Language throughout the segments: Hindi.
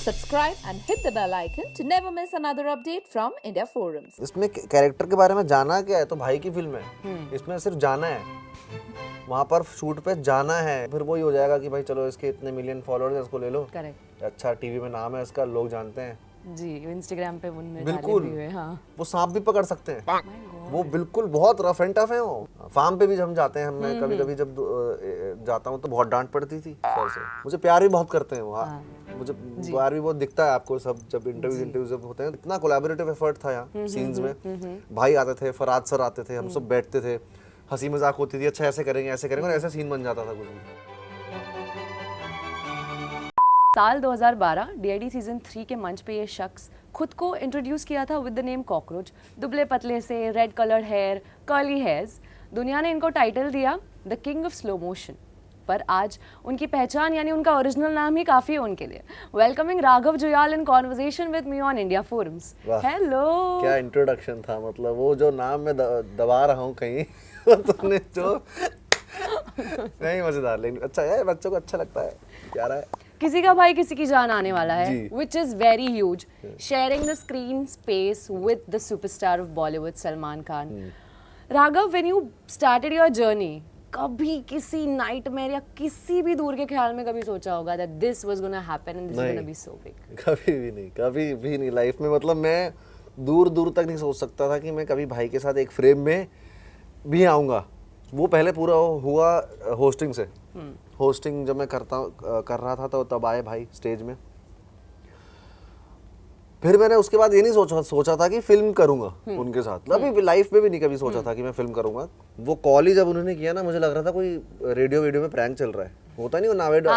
Subscribe and hit the bell icon to never miss another update from India Forums. इसमें कैरेक्टर के बारे में जाना क्या है, तो भाई की फिल्म है। इसमें सिर्फ जाना है, वहाँ पर शूट पे जाना है, फिर वही हो जाएगा कि भाई चलो इसके इतने मिलियन फॉलोअर्स हैं, इसको ले लो। करेक्ट। अच्छा टीवी में नाम है इसका, लोग जानते हैं। जी, इंस्टाग्राम पे उनमें बिल्कुल डाले भी हुए, हाँ। वो सांप भी पकड़ सकते हैं, वो बिल्कुल बहुत रफ एंड टफ है। वो फार्म पे भी हम जाते हैं, मैं कभी कभी जब जाता हूँ तो बहुत डांट पड़ती थी सर से। मुझे प्यार भी बहुत करते हैं वो, मुझे प्यार भी बहुत दिखता है आपको सब जब इंटरव्यू जब होते हैं। इतना कोलैबोरेटिव एफर्ट था यहाँ सीन्स में। भाई आते थे, फराज सर आते थे, हम सब बैठते थे, हंसी मजाक होती थी, अच्छा ऐसे करेंगे और ऐसा सीन बन जाता था कुछ भी। साल 2012 डीआईडी सीजन 3 के मंच पे ये शख्स खुद को इंट्रोड्यूस किया था विद द नेम कॉकरोच। दुबले पतले से, red coloured hair, curly hairs. दुनिया ने इनको टाइटल दिया the king of slow motion. पर आज उनकी पहचान यानी उनका ओरिजिनल नाम ही काफी है उनके लिए। Welcoming Raghav Juyal in conversation with me on India forums. Hello. क्या इंट्रोडक्शन था, मतलब वो जो नाम मैं दबा रहा हूँ कहीं तुमने जो नहीं, मजेदार। लेकिन अच्छा है, बच्चों को अच्छा लगता है, प्यारा है। किसी का भाई किसी की जान आने वाला है, which is very huge. Sharing the screen space with the superstar of Bollywood, Salman Khan. Raghav, when you started your journey, कभी किसी नाइटमेयर या किसी भी दूर के ख्याल में कभी सोचा होगा that this was gonna happen and this is gonna be so big? कभी भी नहीं लाइफ में। मतलब मैं दूर दूर तक नहीं सोच सकता था कि मैं कभी भाई के साथ एक फ्रेम में भी आऊँगा। वो पहले पूरा हुआ होस्टिंग से। होस्टिंग जब मैं कर रहा था तो तब आए भाई स्टेज में। फिर मैंने उसके बाद ये नहीं सोचा था कि फिल्म करूंगा उनके साथ। अभी लाइफ में भी नहीं कभी सोचा था कि मैं फिल्म करूंगा। वो कॉल ही जब उन्होंने किया ना, मुझे लग रहा था कोई रेडियो में प्रैंक चल रहा है, होता नहीं वो नावेद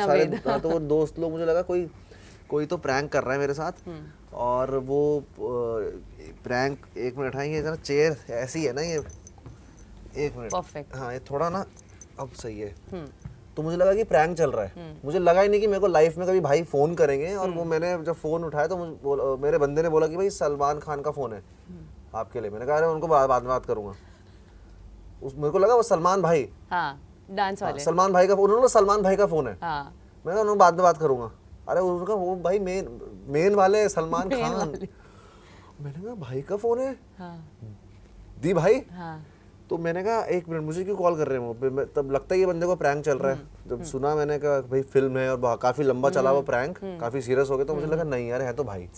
सारे। तो वो दोस्त लोग, मुझे लगा कोई तो प्रैंक कर रहा है मेरे साथ। और वो प्रैंक, एक मिनट, हाँ ये जरा चेयर ऐसी है ना, ये एक मिनट, परफेक्ट। हाँ ये थोड़ा ना अब सही है। तो मुझे लगा कि प्रैंक चल रहा है। मुझे लगा ही नहीं कि मेरे को लाइफ में कभी भाई फोन करेंगे। और वो मैंने जब फोन उठाया तो मेरे बंदे ने बोला कि भाई सलमान खान का फोन है आपके लिए। मैंने कहा अरे उनको बाद में बात करूंगा। मेरे को लगा वो सलमान भाई, हाँ, डांस वाले, सलमान भाई का फोन, उन्होंने सलमान भाई का फोन है। हाँ। मैंने कहा बाद में बात करूंगा। अरे उनका वो भाई मेन वाले सलमान खान। मैंने कहा भाई का फोन है, दी भाई। तो मैंने कहा एक मिनट, मुझे क्यों कॉल कर रहे हैं वो? तब लगता है ये बंदे को प्रैंक चल रहा है। जब सुना मैंने कहा भाई फिल्म है और काफी लंबा चला वो प्रैंक, काफी सीरियस हो गया। तो मुझे लगा नहीं यार है तो भाई,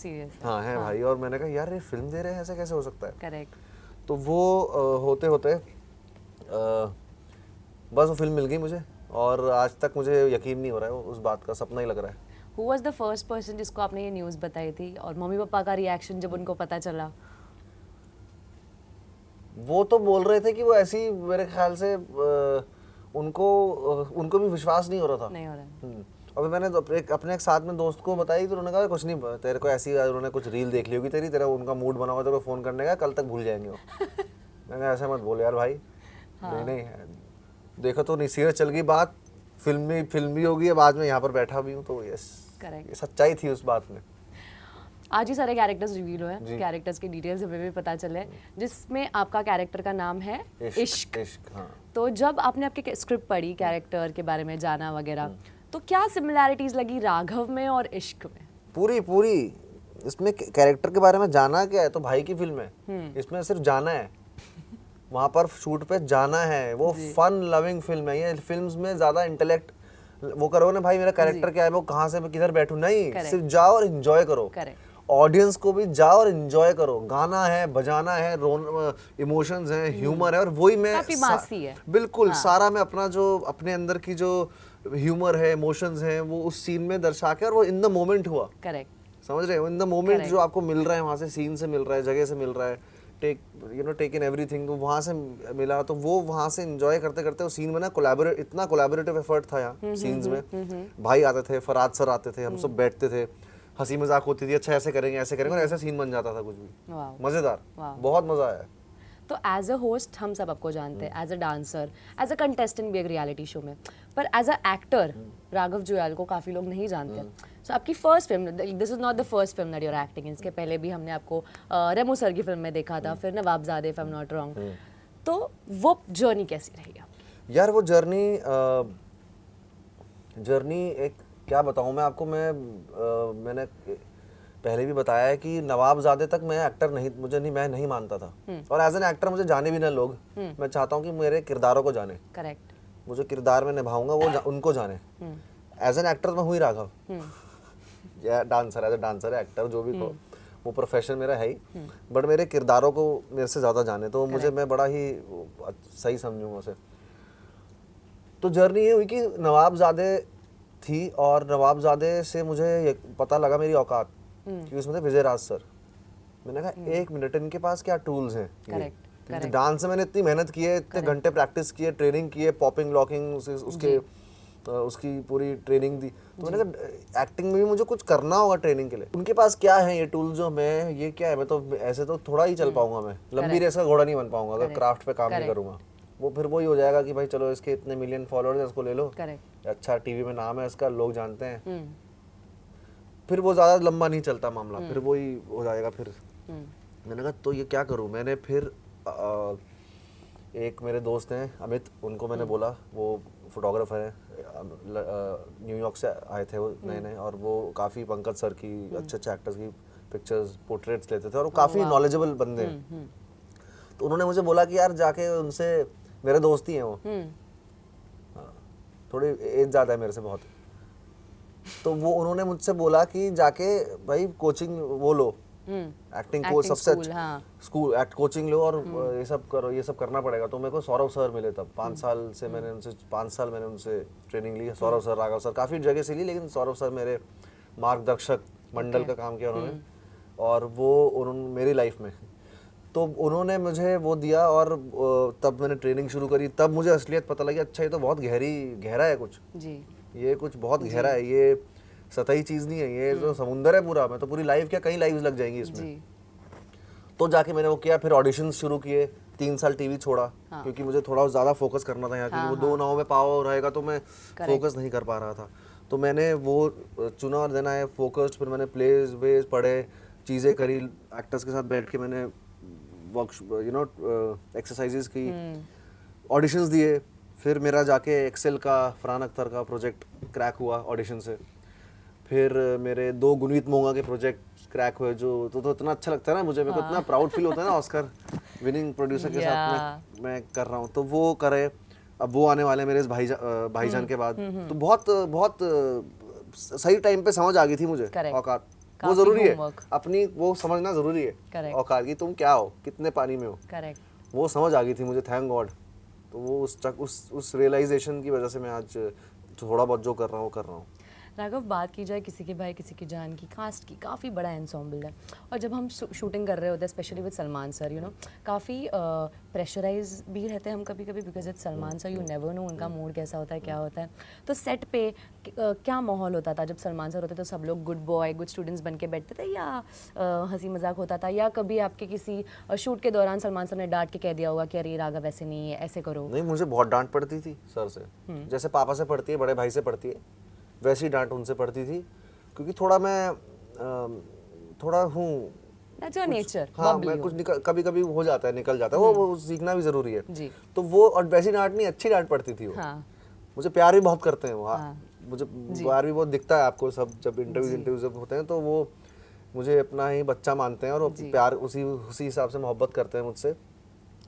हाँ है भाई। और मैंने कहा यार ये फिल्म दे रहे हैं, ऐसा कैसे हो सकता है? करेक्ट। तो वो होते होते बस वो फिल्म मिल गई मुझे। और आज तक मुझे यकीन नहीं हो रहा है, उस बात का सपना ही लग रहा है। Who was the first person जिसको आपने ये न्यूज़ बताई थी, और मम्मी पापा का रिएक्शन जब उनको पता चला? वो तो बोल रहे थे कि वो ऐसी, मेरे ख्याल से उनको भी विश्वास नहीं हो रहा था। नहीं हो रहा। अभी मैंने अपने एक साथ में दोस्त को बताई तो उन्होंने कहा कुछ नहीं, तेरे को ऐसी, उन्होंने कुछ रील देख ली होगी तेरा उनका मूड बना हुआ, तेरे को फोन करने का, कल तक भूल जाएंगे वो। मैंने ऐसा मत बोल यार भाई। नहीं देखो तो नहीं, सीरियस चल गई बात, फिल्म भी होगी, बाद में यहाँ पर बैठा भी हूँ। तो यस, करेक्ट, सच्चाई थी उस बात में। आज ही सारे कैरेक्टर्स रिवील हुए हैं, कैरेक्टर्स की डिटेल्स हमें भी पता चले, जिसमें आपका कैरेक्टर का नाम है इश्क। हाँ। तो जब आपने आपके स्क्रिप्ट पढ़ी, कैरेक्टर के बारे में जाना वगैरह, तो क्या सिमिलैरिटीज लगी राघव में और इश्क में? पूरी इसमें कैरेक्टर के बारे में जाना क्या है, तो भाई की फिल्म है। इसमें सिर्फ जाना है, वहाँ पर शूट पे जाना है। वो फन लविंग फिल्म है। ये फिल्म्स में ज्यादा इंटेलेक्ट वो करो ना भाई, मेरा कैरेक्टर क्या है, वो कहाँ से मैं किधर बैठूं, नहीं, सिर्फ जाओ और एंजॉय करो। ऑडियंस को भी जाओ और एंजॉय करो। गाना है, बजाना है, इमोशंस हैं, ह्यूमर है, और वही मैं काफी मासी है। बिल्कुल सारा मैं अपना जो अपने अंदर की जो ह्यूमर है, इमोशंस हैं, वो उस सीन में दर्शा के, और वो इन द मोमेंट हुआ। करेक्ट, समझ रहे हो? इन द मोमेंट जो आपको मिल रहा है, वहाँ से सीन से मिल रहा है, जगह से मिल रहा है, टेक इन एवरीथिंग, तो वहाँ से मिला। तो वो वहाँ से एंजॉय करते करते वो सीन में ना इतना कोलैबोरेटिव एफर्ट था यहाँ सीन्स में। भाई आते थे, फराज सर आते थे, हम सब बैठते थे, हंसी मजाक होती थी, अच्छा ऐसे करेंगे और ऐसा सीन बन जाता था कुछ भी। मजेदार, बहुत मजा आया। तो एज अ होस्ट हम सब आपको जानते हैं, as a dancer, as a contestant भी एक रियलिटी शो में, पर as a actor Raghav Juyal को काफ़ी लोग नहीं जानते। सो आपकी first film, this is not the first film that you are acting in, इसके पहले भी हमने आपको रेमो सर की फिल्म में देखा था, फिर नवाबजादे, if I am not wrong. तो वो जर्नी कैसी रही? यार वो जर्नी एक क्या बताऊँ मैं आपको, मैंने पहले भी बताया है कि नवाबजादे तक मैं एक्टर नहीं, मैं नहीं मानता था। और एज एन एक्टर मुझे जाने भी ना लोग, मैं चाहता हूँ कि मेरे किरदारों को जाने। करेक्ट। मुझे किरदार में निभाऊंगा वो उनको जाने। एज एन एक्टर मैं हुई राघव, या डांसर, एज ए डांसर है, एक्टर जो भी कहो, वो प्रोफेशन मेरा है ही, बट मेरे किरदारों को मेरे से ज़्यादा जाने, तो मुझे, मैं बड़ा ही सही समझूंगा उसे। तो जर्नी ये हुई कि नवाबजादे थी, और नवाबजादे से मुझे ये पता लगा मेरी औकात, कि उसमें थे विजय राज सर। मैंने कहा 1 मिनट, इनके पास क्या टूल्स हैं। करेक्ट। डांस में मैंने इतनी मेहनत की है, इतने घंटे प्रैक्टिस किए, ट्रेनिंग की है, पॉपिंग लॉकिंग, उसकी पूरी ट्रेनिंग दी। तो मैंने कहा एक्टिंग में भी मुझे कुछ करना होगा ट्रेनिंग के लिए। उनके पास क्या है ये टूल, जो मैं, ये क्या है, मैं तो ऐसे तो थोड़ा ही चल पाऊंगा, मैं लंबी रेस का घोड़ा नहीं बन पाऊंगा अगर क्राफ्ट पे काम नहीं करूंगा। वो फिर वही हो जाएगा कि भाई चलो इसके इतने मिलियन फॉलोअर्स हैं, इसको ले लो, अच्छा टीवी में नाम है इसका, लोग जानते हैं, फिर वो ज़्यादा लंबा नहीं चलता मामला, फिर वही हो जाएगा। फिर मैंने कहा तो ये क्या करूँ। मैंने फिर एक मेरे दोस्त हैं अमित, उनको मैंने बोला, वो फोटोग्राफर हैं, न्यूयॉर्क से आए थे वो नए नए, और वो काफ़ी पंकज सर की, अच्छे अच्छे एक्टर्स की पिक्चर्स, पोर्ट्रेट्स लेते थे, और वो काफ़ी नॉलेजेबल बंदे हैं। तो उन्होंने मुझे बोला कि यार जाके उनसे, मेरे दोस्त ही हैं वो, हाँ, थोड़ी एज ज़्यादा है मेरे से बहुत, तो वो उन्होंने मुझसे बोला कि जाके भाई कोचिंग वो लो, एक्टिंग कोच सबसे अच्छा स्कूल, एक्ट कोचिंग लो, और ये सब करो, ये सब करना पड़ेगा। तो मेरे को सौरभ सर मिले तब, 5 साल से मैंने उनसे, 5 साल मैंने उनसे ट्रेनिंग ली। सौरभ सर, राघव सर, काफ़ी जगह से ली, लेकिन सौरभ सर मेरे मार्गदर्शक मंडल का काम किया उन्होंने, और वो उन्होंने मेरी लाइफ में, तो उन्होंने मुझे वो दिया, और तब मैंने ट्रेनिंग शुरू करी। तब मुझे असलियत पता लगी, अच्छा ये तो बहुत गहरा है कुछ जी, ये कुछ बहुत गहरा है, ये सतही चीज़ नहीं है, ये तो समुंदर है पूरा। मैं तो पूरी लाइफ, क्या कई लाइव्स लग जाएंगी इसमें। तो जाके मैंने वो किया, फिर ऑडिशंस शुरू किए, 3 साल टीवी छोड़ा, क्योंकि मुझे थोड़ा ज़्यादा फोकस करना था यहाँ, क्योंकि वो 2 नाव में पाव रहेगा तो मैं फोकस नहीं कर पा रहा था। तो मैंने वो चुना, और देना है फोकस्ड। फिर मैंने प्लेज वेज पढ़े, चीज़ें करी, एक्टर्स के साथ बैठ के मैंने एक्सरसाइजेस की, ऑडिशंस दिए। फिर मेरा जाके एक्सेल का, फरहान अख्तर का प्रोजेक्ट क्रैक हुआ ऑडिशन से। फिर मेरे 2 गुनवीत मोंगा के प्रोजेक्ट क्रैक हुए, जो तो इतना अच्छा लगता है ना मुझे, मेरे को इतना प्राउड फील होता है ना, ऑस्कर विनिंग प्रोड्यूसर के साथ मैं कर रहा हूँ। तो वो करे, अब वो आने वाले मेरे इस भाईजान के बाद, तो बहुत सही टाइम पे समझ आ गई थी मुझे औकात। वो जरूरी है, अपनी वो समझना जरूरी है औकात की, तुम क्या हो, कितने पानी में हो, वो समझ आ गई थी मुझे, थैंक गॉड। तो वो उस रियलाइजेशन की वजह से मैं आज थोड़ा बहुत जो कर रहा हूँ वो कर रहा हूँ। राघव, बात की जाए किसी के भाई किसी की जान की, कास्ट की काफ़ी बड़ा एंसॉम्बल है, और जब हम शूटिंग कर रहे होते हैं, specially with Salman sir, you know, काफ़ी प्रेशराइज भी रहते हैं हम कभी कभी, because it's Salman sir, you never know उनका मूड कैसा होता है, क्या होता है। तो सेट पे क्या माहौल होता था जब सलमान सर होते तो सब लोग गुड बॉय, गुड स्टूडेंट्स बन के बैठते थे, या हंसी मजाक होता था, या कभी आपके किसी शूट के दौरान सलमान सर ने डांट के कह दिया होगा कि अरे राघव ऐसे नहीं है, ऐसे करो? नहीं, मुझे बहुत डांट पड़ती थी सर से, जैसे पापा से पड़ती है, बड़े भाई से पड़ती है, वैसी डांट उनसे पड़ती थी, क्योंकि थोड़ा मैं थोड़ा हूँ, नेचर, हाँ, मैं कुछ कभी कभी हो जाता है, निकल जाता है, वो सीखना भी जरूरी है जी। तो वो, और वैसी डांट नहीं, अच्छी डांट पड़ती थी वो। हाँ। मुझे प्यार भी बहुत करते हैं वो, मुझे प्यार भी बहुत दिखता है आपको, सब जब इंटरव्यू जब होते हैं तो वो मुझे अपना ही बच्चा मानते हैं, और वो प्यार उसी हिसाब से मोहब्बत करते हैं मुझसे।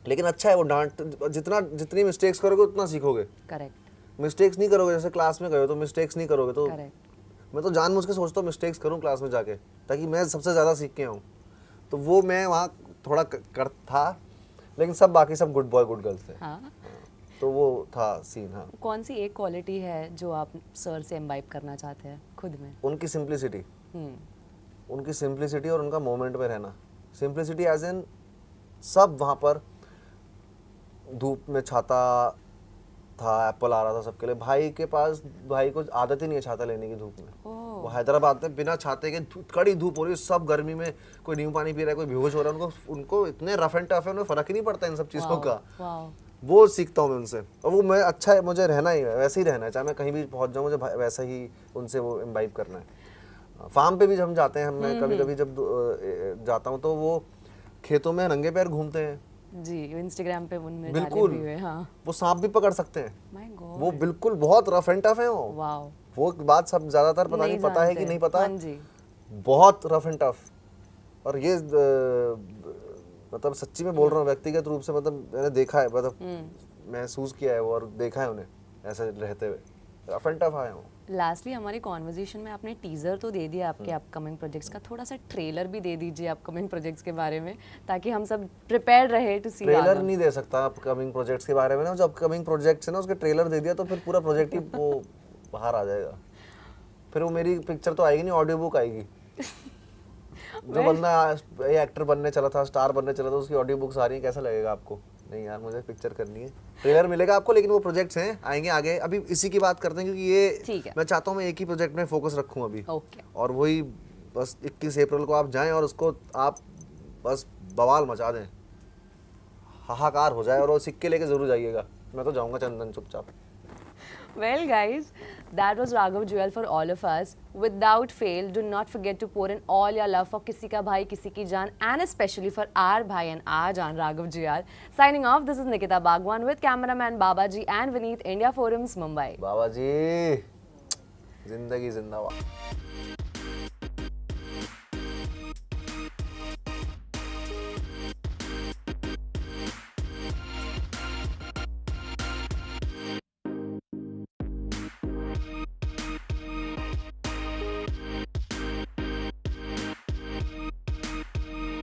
लेकिन अच्छा है वो डांट, जितनी मिस्टेक्स करोगे उतना सीखोगे। करेक्ट। मिस्टेक्स नहीं करोगे, जैसे क्लास में गए हो तो मिस्टेक्स नहीं करोगे, तो मैं तो जानबूझ के सोचता हूँ मिस्टेक्स करूँ क्लास में जाके, ताकि मैं सबसे ज़्यादा सीख के आऊँ। तो वो मैं वहाँ थोड़ा कर था, लेकिन सब बाकी सब गुड बॉय गुड गर्ल्स थे। हाँ। तो वो था सीन। हाँ। कौन सी एक क्वालिटी है जो आप सर से इम्बाइब करना चाहते हैं खुद में? उनकी सिंप्लिसिटी, उनकी सिंप्लिसिटी और उनका मोमेंट में रहना। सिंप्लिसिटी एज इन, सब वहाँ पर धूप में छाता था, एप्पल आ रहा था सबके लिए, भाई के पास, भाई को आदत ही नहीं है छाता लेने की धूप में। वो हैदराबाद में बिना छाते के कड़ी धूप हो रही है, सब गर्मी में, कोई नींबू पानी पी रहा है, कोई बेहोश हो रहा है, उनको इतने रफ एंड टफ है, उन्हें फर्क ही नहीं पड़ता इन सब चीज़ों का। वो सीखता हूँ मैं उनसे, और वो मैं, अच्छा है, मुझे रहना ही है, वैसे ही रहना है, चाहे मैं कहीं भी पहुँच जाऊँ, मुझे वैसा ही उनसे वो इम्बाइब करना है। फार्म पे भी हम जाते हैं, मैं कभी कभी जब जाता हूँ तो वो खेतों में नंगे पैर घूमते हैं जी, इंस्टाग्राम पे बिल्कुल, हाँ। वो सांप भी पकड़ सकते हैं। वो बिल्कुल बहुत रफ एंड टफ है वो। वाओ। वो बात सब ज्यादातर पता नहीं पता है कि जानते। नहीं पता, हाँ जी। बहुत रफ एंड टफ। और ये मतलब सच्ची में बोल रहा हूँ, व्यक्तिगत रूप से मतलब मैंने देखा है, मतलब महसूस किया है वो और देखा है उन्हें ऐसे रहते हुए, रफ एंड टफ आए हो। लास्टली हमारी कॉन्वर्जेशन में आपने टीजर तो दे दिया आपके अपकमिंग प्रोजेक्ट्स का, थोड़ा सा ट्रेलर भी दे दीजिए अपकमिंग प्रोजेक्ट्स के बारे में, ताकि हम सब प्रिपेयर रहे टू सी। ट्रेलर नहीं दे सकता अपकमिंग प्रोजेक्ट्स के बारे में ना, जो अपकमिंग प्रोजेक्ट्स है ना उसके ट्रेलर दे दिया तो फिर पूरा प्रोजेक्ट ही वो बाहर आ जाएगा, फिर वो मेरी पिक्चर तो आएगी नहीं, ऑडियो बुक आएगी। जो बंदा ये एक्टर बनने चला था, स्टार बनने चला था, उसकी ऑडियो बुक्स आ रही है, कैसा लगेगा आपको? नहीं यार, मुझे पिक्चर करनी है। ट्रेलर मिलेगा आपको, लेकिन वो प्रोजेक्ट्स हैं, आएंगे आगे। अभी इसी की बात करते हैं क्योंकि ठीक है। ये मैं चाहता हूँ मैं एक ही प्रोजेक्ट में फोकस रखूँ अभी, ओके। और वही बस 21 अप्रैल को आप जाएं और उसको आप बस बवाल मचा दें, हाहाकार हो जाए, और वो सिक्के लेके जरूर जाइएगा। मैं तो जाऊंगा चंदन चुपचाप। Well, guys, that was Raghav Jewel for all of us. Without fail, do not forget to pour in all your love for Kisi Ka Bhai, Kisi Ki Jaan, and especially for our bhai and our Jaan, Raghav Jewel. Signing off, this is Nikita Bagwan with cameraman Babaji and Vineet, India Forums, Mumbai. बाबा जी, जिंदगी जिंदाबाद।